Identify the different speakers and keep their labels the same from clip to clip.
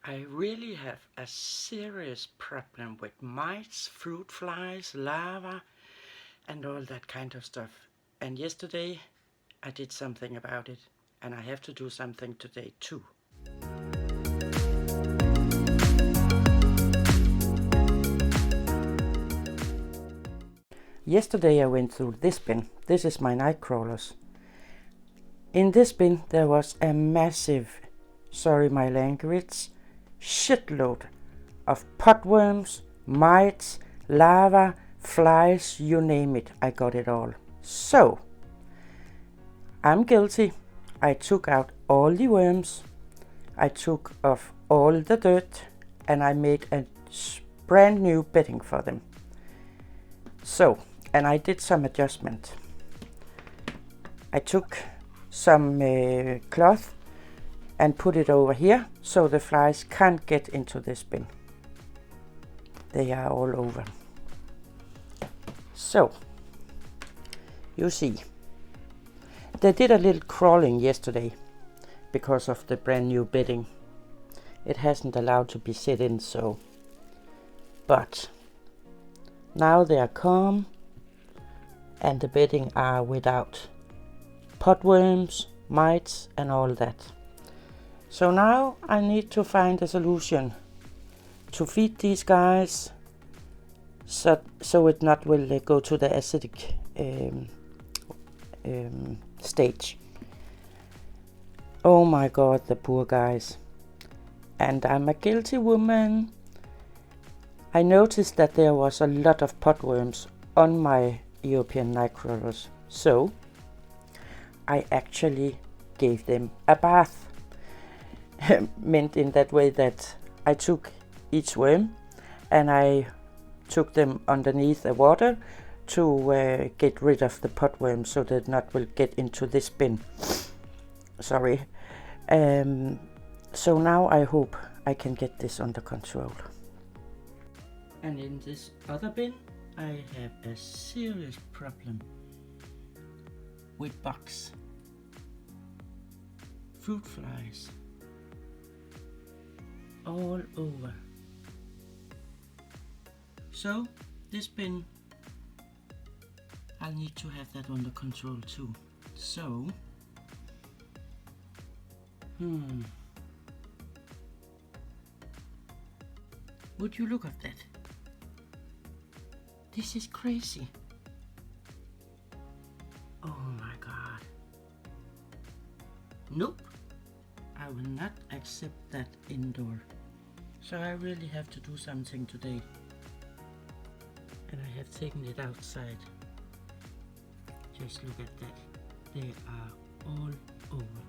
Speaker 1: I really have a serious problem with mites, fruit flies, larvae, and all that kind of stuff. And yesterday I did something about it, and I have to do something today too. Yesterday I went through this bin. This is my night crawlers. In this bin there was a massive, sorry my language, shitload of potworms, mites, larvae, flies, you name it, I got it all. So, I'm guilty. I took out all the worms, I took off all the dirt, and I made a brand new bedding for them. So, and I did some adjustment. I took some cloth and put it over here so the flies can't get into this bin. They are all over. So, you see, they did a little crawling yesterday because of the brand new bedding. It hasn't allowed to be set in, so. But now they are calm and the bedding are without potworms, mites and all that. So now I need to find a solution to feed these guys so it not will go to the acidic stage. Oh my god, the poor guys. And I'm a guilty woman. I noticed that there was a lot of potworms on my European night crawlers, so I actually gave them a bath. Meant in that way that I took each worm and I took them underneath the water to get rid of the potworms so that not will get into this bin. Sorry. So now I hope I can get this under control. And in this other bin I have a serious problem with bugs, fruit flies, all over. So this bin, I'll need to have that under control too. So, would you look at that? This is crazy. Oh my god. Nope. I will not accept that indoor. So I really have to do something today. And I have taken it outside. Just look at that. They are all over.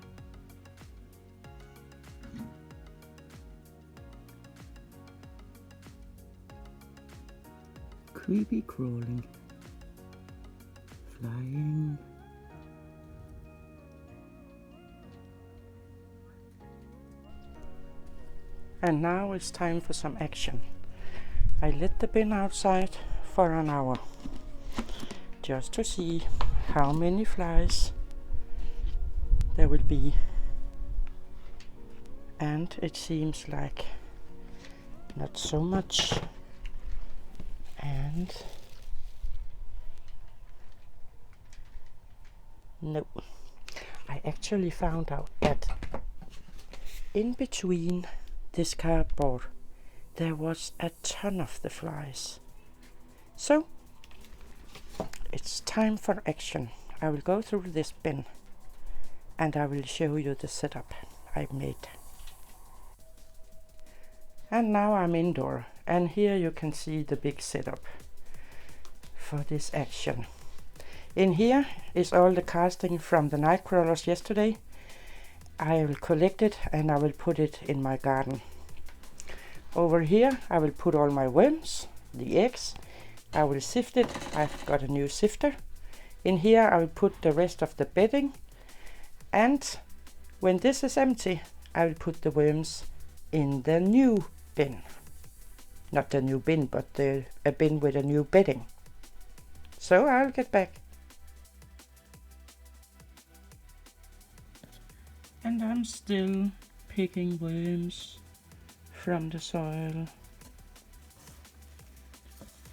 Speaker 1: Creepy crawling, flying. And now it's time for some action. I let the bin outside for an hour just to see how many flies there will be, and it seems like not so much. And no, I actually found out that in between this cardboard there was a ton of the flies. So it's time for action. I will go through this bin and I will show you the setup I made. And now I'm indoor, and here you can see the big setup for this action. In here is all the casting from the night crawlers yesterday. I will collect it and I will put it in my garden. Over here I will put all my worms, the eggs. I will sift it. I've got a new sifter. In here I will put the rest of the bedding, and when this is empty I will put the worms in the new bin. Not the new bin, but a bin with a new bedding. So I'll get back. And I'm still picking worms from the soil.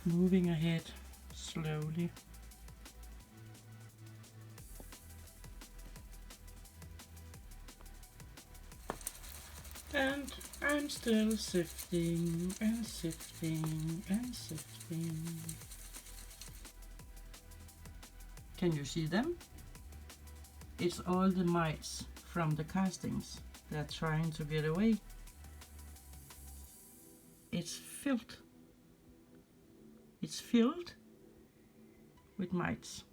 Speaker 1: Moving ahead slowly. And I'm still sifting and sifting and sifting. Can you see them? It's all the mites from the castings. They're trying to get away. It's filled. It's filled with mites.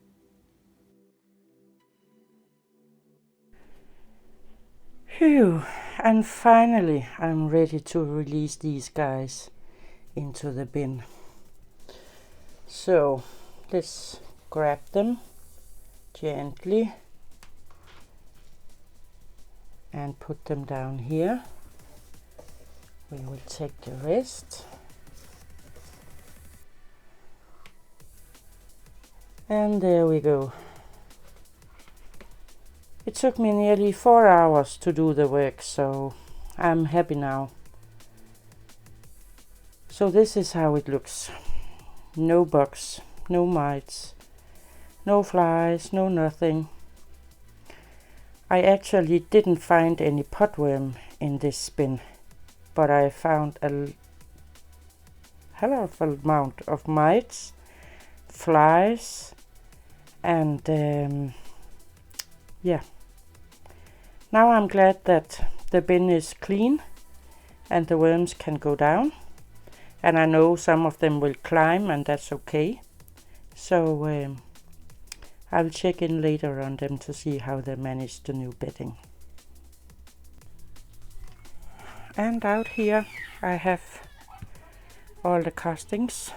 Speaker 1: Phew, and finally I'm ready to release these guys into the bin. So let's grab them gently and put them down here. We will take the rest. And there we go. It took me nearly 4 hours to do the work, so I'm happy now. So this is how it looks. No bugs, no mites, no flies, no nothing. I actually didn't find any potworm in this bin, but I found a hell of an amount of mites, flies, and yeah. Now I'm glad that the bin is clean and the worms can go down, and I know some of them will climb, and that's okay. So I'll check in later on them to see how they manage the new bedding. And out here I have all the castings,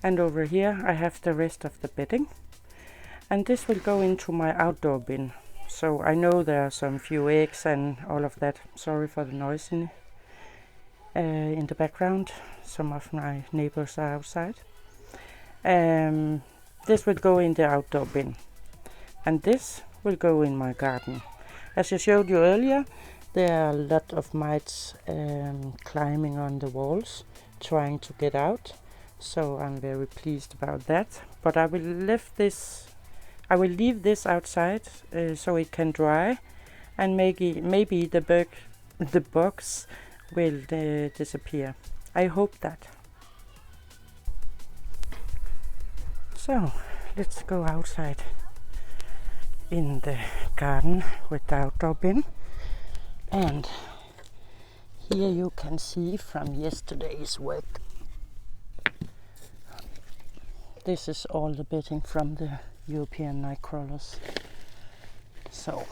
Speaker 1: and over here I have the rest of the bedding, and this will go into my outdoor bin. So I know there are some few eggs and all of that. Sorry for the noise in the background. Some of my neighbors are outside. This will go in the outdoor bin, and this will go in my garden. As I showed you earlier, there are a lot of mites climbing on the walls, trying to get out. So I'm very pleased about that. But I will leave this outside so it can dry, and maybe the bugs will disappear. I hope that. So let's go outside in the garden with the outdoor bin, and here you can see from yesterday's work. This is all the bedding from the European night crawlers. So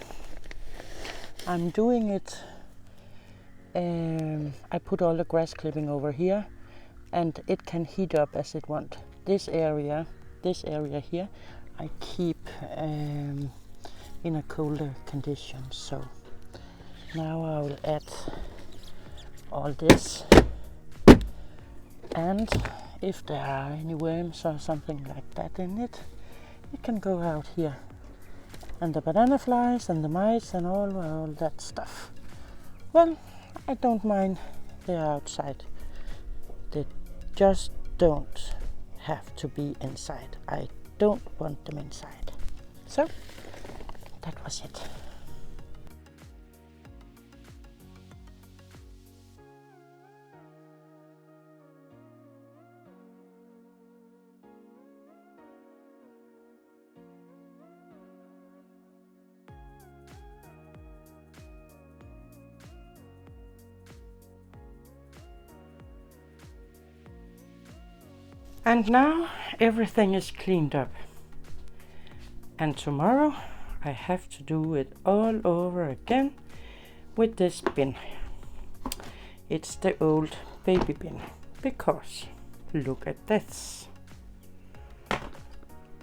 Speaker 1: I'm doing it. I put all the grass clipping over here, and it can heat up as it wants. This area here, I keep in a colder condition. So now I will add all this, and if there are any worms or something like that in it, it can go out here. And the banana flies and the mice and all that stuff, well, I don't mind they're outside. They just don't have to be inside. I don't want them inside. So that was it. And now everything is cleaned up. And tomorrow I have to do it all over again with this bin. It's the old baby bin, because look at this.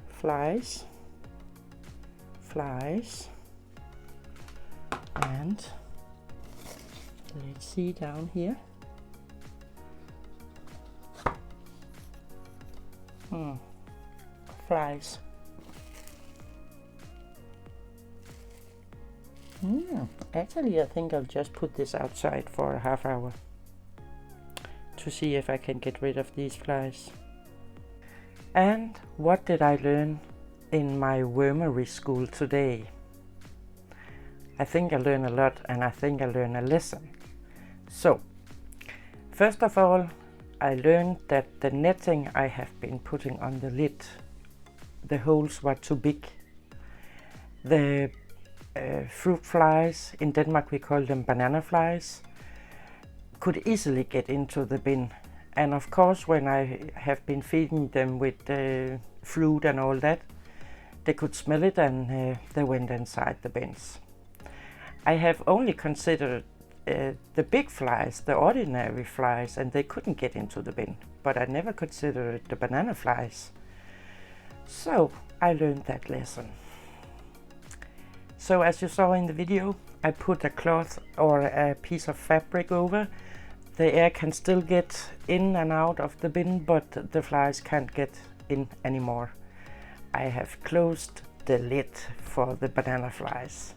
Speaker 1: Flies, and let's see down here. Flies. Actually, I think I'll just put this outside for a half hour to see if I can get rid of these flies. And what did I learn in my wormery school today? I think I learned a lot, and I think I learned a lesson. So, first of all, I learned that the netting I have been putting on the lid, the holes were too big. The fruit flies, in Denmark we call them banana flies, could easily get into the bin. And of course, when I have been feeding them with fruit and all that, they could smell it and they went inside the bins. I have only considered the big flies, the ordinary flies, and they couldn't get into the bin, but I never considered the banana flies. So I learned that lesson. So as you saw in the video, I put a cloth or a piece of fabric over. The air can still get in and out of the bin, but the flies can't get in anymore. I have closed the lid for the banana flies.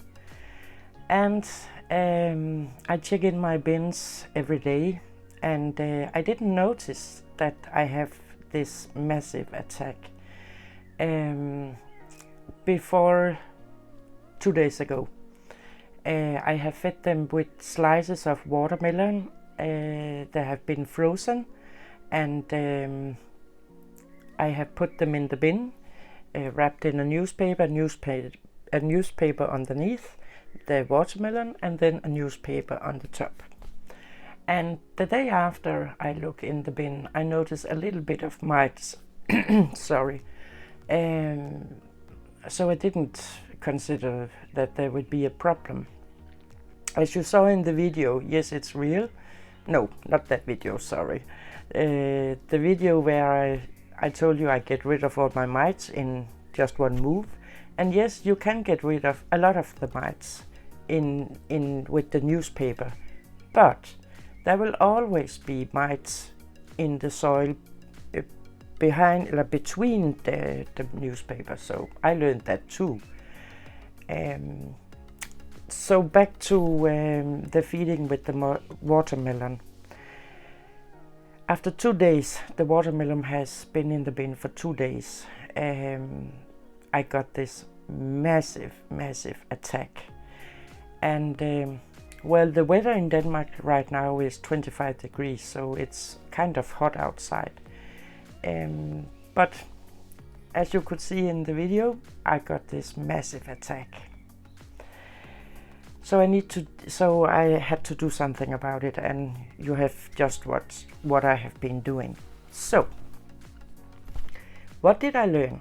Speaker 1: And I check in my bins every day, and I didn't notice that I have this massive attack. Before 2 days ago, I have fed them with slices of watermelon. They have been frozen, and I have put them in the bin, wrapped in a newspaper underneath the watermelon, and then a newspaper on the top. And the day after I look in the bin, I notice a little bit of mites. Sorry. So I didn't consider that there would be a problem. As you saw in the video, yes, it's real. No, not that video, sorry. The video where I told you I get rid of all my mites in just one move. And yes, you can get rid of a lot of the mites with the newspaper. But there will always be mites in the soil between the newspaper. So I learned that too. So back to the feeding with the watermelon. After 2 days, the watermelon has been in the bin for 2 days. I got this massive attack. And well, the weather in Denmark right now is 25 degrees, so it's kind of hot outside. But as you could see in the video, I got this massive attack. So I had to do something about it, and you have just watched what I have been doing. So, what did I learn?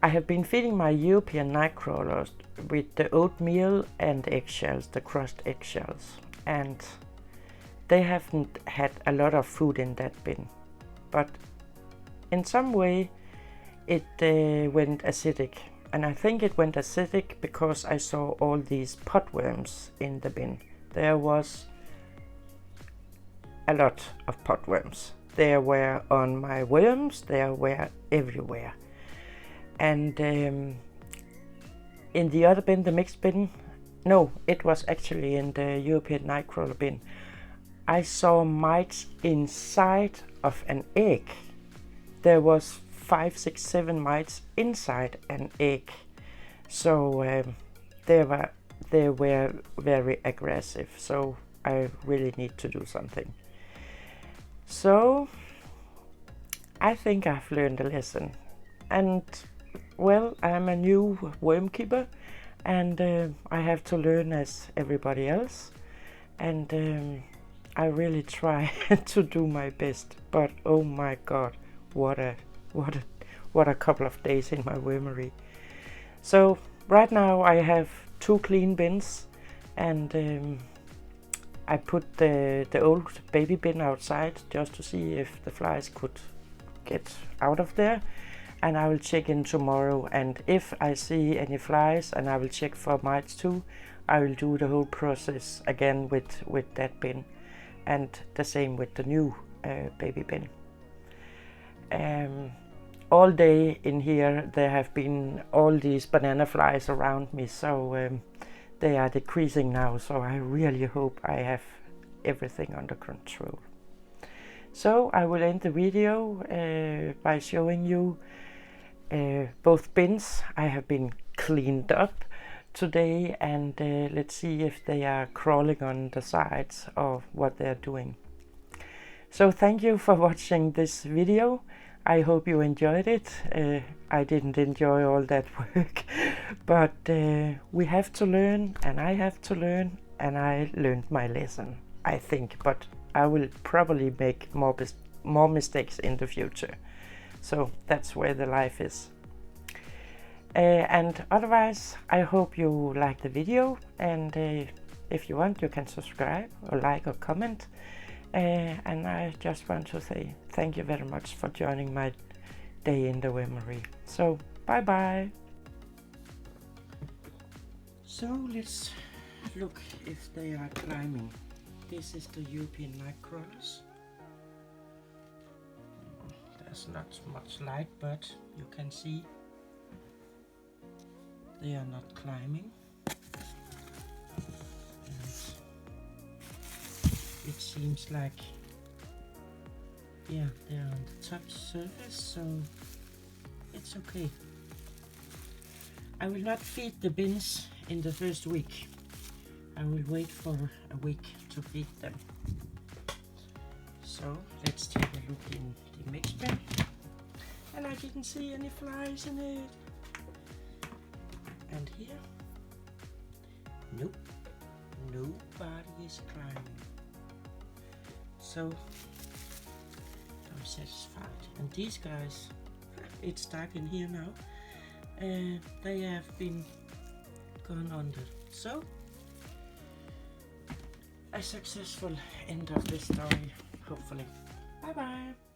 Speaker 1: I have been feeding my European night crawlers with the oatmeal and eggshells, the crushed eggshells, and they haven't had a lot of food in that bin. But in some way it went acidic, and I think it went acidic because I saw all these potworms in the bin. There was a lot of potworms. They were on my worms, they were everywhere. And in the other bin, the mixed bin, no, it was actually in the European nightcrawler bin, I saw mites inside of an egg. There was 5, 6, 7 mites inside an egg. So they were very aggressive. So I really need to do something. So I think I've learned a lesson. And well, I'm a new worm keeper, and I have to learn as everybody else. And I really try to do my best. But oh my God, what a couple of days in my wormery. So right now I have 2 clean bins, and I put the old baby bin outside just to see if the flies could get out of there. And I will check in tomorrow, and if I see any flies, and I will check for mites too, I will do the whole process again with that bin, and the same with the new baby bin. All day in here there have been all these banana flies around me, so they are decreasing now, so I really hope I have everything under control. So I will end the video by showing you both bins. I have been cleaned up today, and let's see if they are crawling on the sides of what they're doing. So thank you for watching this video. I hope you enjoyed it. I didn't enjoy all that work, but we have to learn, and I have to learn, and I learned my lesson, I think, but I will probably make more mistakes in the future. So that's where the life is. And otherwise, I hope you like the video, and if you want, you can subscribe or like or comment. And I just want to say thank you very much for joining my day in the memory. So bye bye. So let's look if they are climbing. This is the European nightcrawlers. There's not much light, but you can see they are not climbing. And it seems like, yeah, they're on the top surface, so it's okay. I will not feed the bins in the first week. I will wait for a week to feed them. So let's take a look in the mix bin. And I didn't see any flies in it. And here, nope, nobody is climbing. So I'm satisfied. And these guys, it's dark in here now, they have been gone under. So a successful end of this story, hopefully. Bye bye.